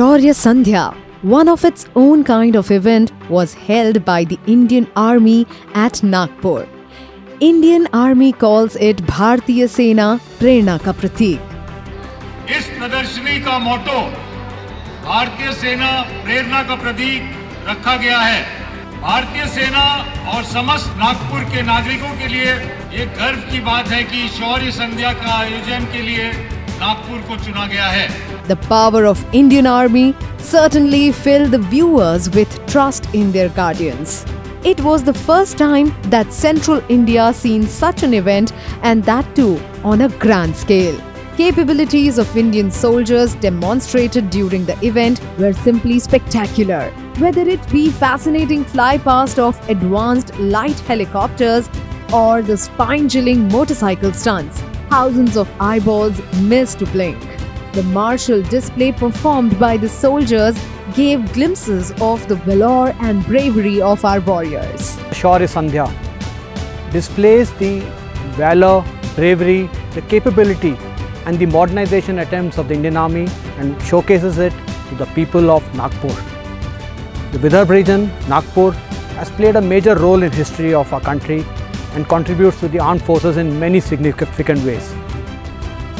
Shaurya Sandhya, one of its own kind of event, was held by the Indian Army at Nagpur. Indian Army calls it Bharatiya Sena प्रेरणा का प्रतीक। इस प्रदर्शनी का मोटो भारतीय सेना प्रेरणा का प्रतीक रखा गया है। भारतीय सेना और समस्त नागपुर के नागरिकों के लिए ये गर्व की बात है कि शौर्य संध्या का आयोजन के लिए नागपुर को चुना गया है। The power of Indian Army certainly filled the viewers with trust in their guardians. It was the first time that Central India seen such an event, and that too on a grand scale. Capabilities of Indian soldiers demonstrated during the event were simply spectacular. Whether it be fascinating fly-past of advanced light helicopters or the spine-chilling motorcycle stunts, thousands of eyeballs missed to blink. The martial display performed by the soldiers gave glimpses of the valor and bravery of our warriors. Shaurya Sandhya displays the valor, bravery, the capability and the modernization attempts of the Indian Army and showcases it to the people of Nagpur. The Vidarbha region, Nagpur, has played a major role in history of our country and contributes to the armed forces in many significant ways.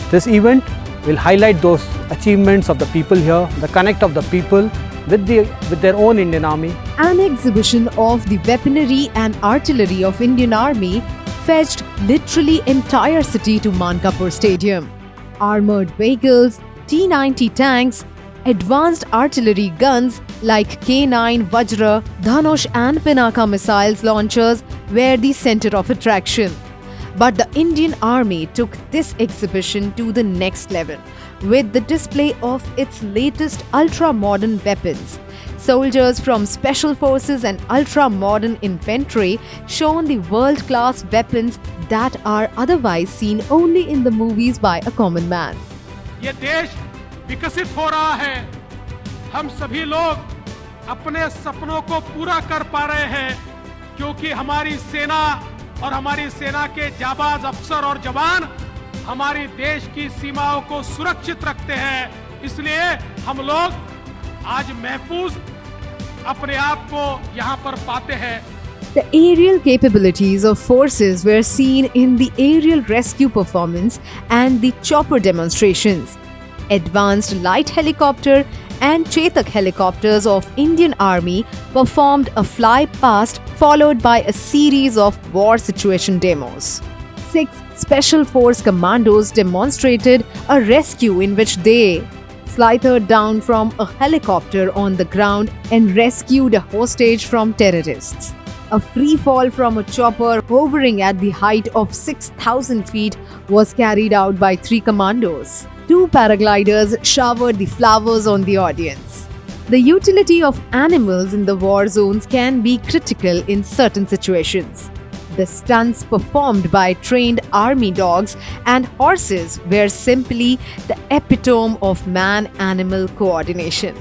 This event will highlight those achievements of the people here, the connect of the people with their own Indian Army. An exhibition of the weaponry and artillery of Indian Army fetched literally entire city to Mankapur Stadium. Armored vehicles, T-90 tanks, advanced artillery guns like K9, Vajra, Dhanush and Pinaka missiles launchers were the center of attraction. But the Indian Army took this exhibition to the next level with the display of its latest ultra-modern weapons. Soldiers from Special Forces and ultra-modern infantry shown the world-class weapons that are otherwise seen only in the movies by a common man. ये देश विकसित हो रहा है। हम सभी लोग अपने सपनों को पूरा कर पा रहे हैं क्योंकि हमारी सेना और हमारी सेना के जाबाज अफसर और जवान हमारी देश की सीमाओं को सुरक्षित रखते हैं। इसलिए हम लोग आज महफूज अपने आप को यहाँ पर पाते हैं। The aerial capabilities of forces were seen in the aerial rescue performance and the chopper demonstrations. Advanced light helicopter and Chetak helicopters of Indian Army performed a fly-past followed by a series of war situation demos. 6 Special Force commandos demonstrated a rescue in which they slithered down from a helicopter on the ground and rescued a hostage from terrorists. A free fall from a chopper hovering at the height of 6,000 feet was carried out by 3 commandos. 2 paragliders showered the flowers on the audience. The utility of animals in the war zones can be critical in certain situations. The stunts performed by trained army dogs and horses were simply the epitome of man-animal coordination.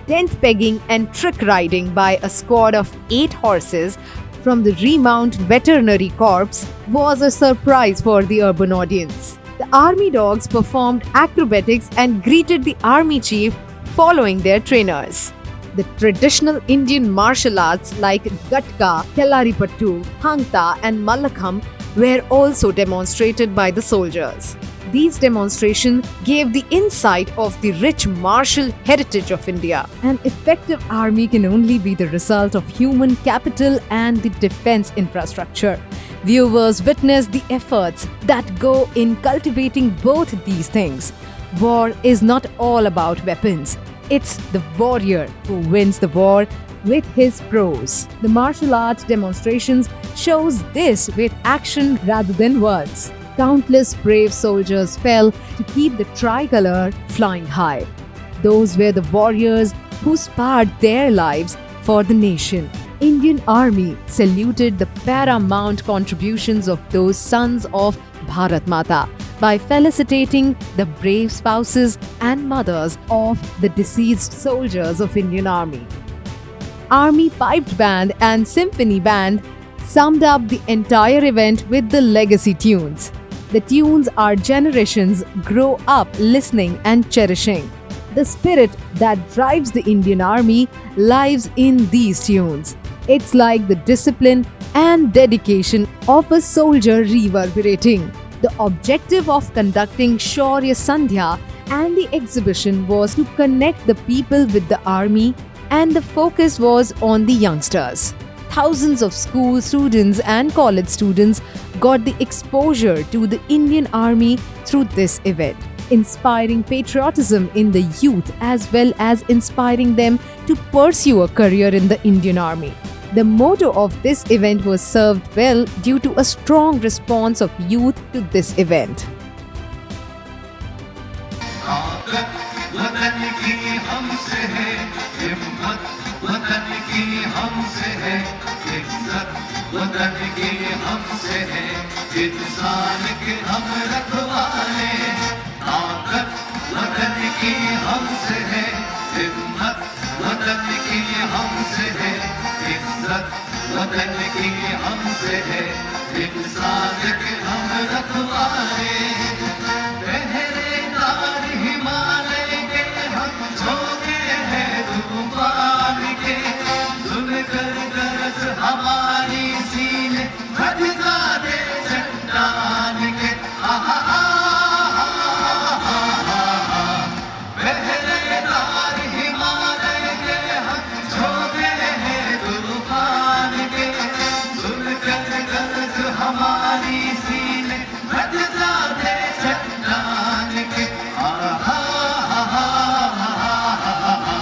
Tent pegging and trick riding by a squad of 8 horses from the Remount Veterinary Corps was a surprise for the urban audience. The army dogs performed acrobatics and greeted the army chief following their trainers. The traditional Indian martial arts like Gatka, Kellaripattu, Hangta and Mallakham were also demonstrated by the soldiers. These demonstrations gave the insight of the rich martial heritage of India. An effective army can only be the result of human capital and the defense infrastructure. Viewers witness the efforts that go in cultivating both these things. War is not all about weapons. It's the warrior who wins the war with his prose. The martial arts demonstrations shows this with action rather than words. Countless brave soldiers fell to keep the tricolor flying high. Those were the warriors who spared their lives for the nation. Indian Army saluted the paramount contributions of those sons of Bharat Mata by felicitating the brave spouses and mothers of the deceased soldiers of Indian Army. Army piped band and symphony band summed up the entire event with the legacy tunes. The tunes our generations grow up listening and cherishing. The spirit that drives the Indian Army lives in these tunes. It's like the discipline and dedication of a soldier reverberating. The objective of conducting Shaurya Sandhya and the exhibition was to connect the people with the army, and the focus was on the youngsters. Thousands of school students and college students got the exposure to the Indian Army through this event, inspiring patriotism in the youth as well as inspiring them to pursue a career in the Indian Army. The motto of this event was served well due to a strong response of youth to this event. वतन की हमसे है हिम्मत, वतन की हमसे है इज्जत, वतन की हमसे है इंसान के हम रखवाले। ताकत वतन की हमसे है हिम्मत, वतन की हमसे है इज्जत, वतन की हमसे है इंसान के हम रखवाले। पहरेदार हिमालय के हम झोंके हैं तूफान के, सुनकर गरज हमारी सीने धधका दे चट्टान के। आहा आहा आहा, पहरेदार हिमालय के हम झोंके हैं तूफान के, सुनकर गरज हमारी सीने धधका दे चट्टान के। आहा आहा आहा,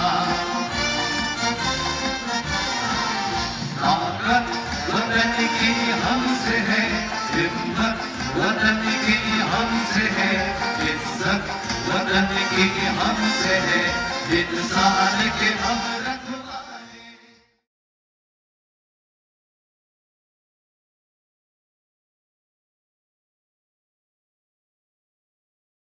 ताकत वतन की हमसे है हिम्मत, वतन की हमसे है इज्जत, वतन की हमसे है इंसान के हम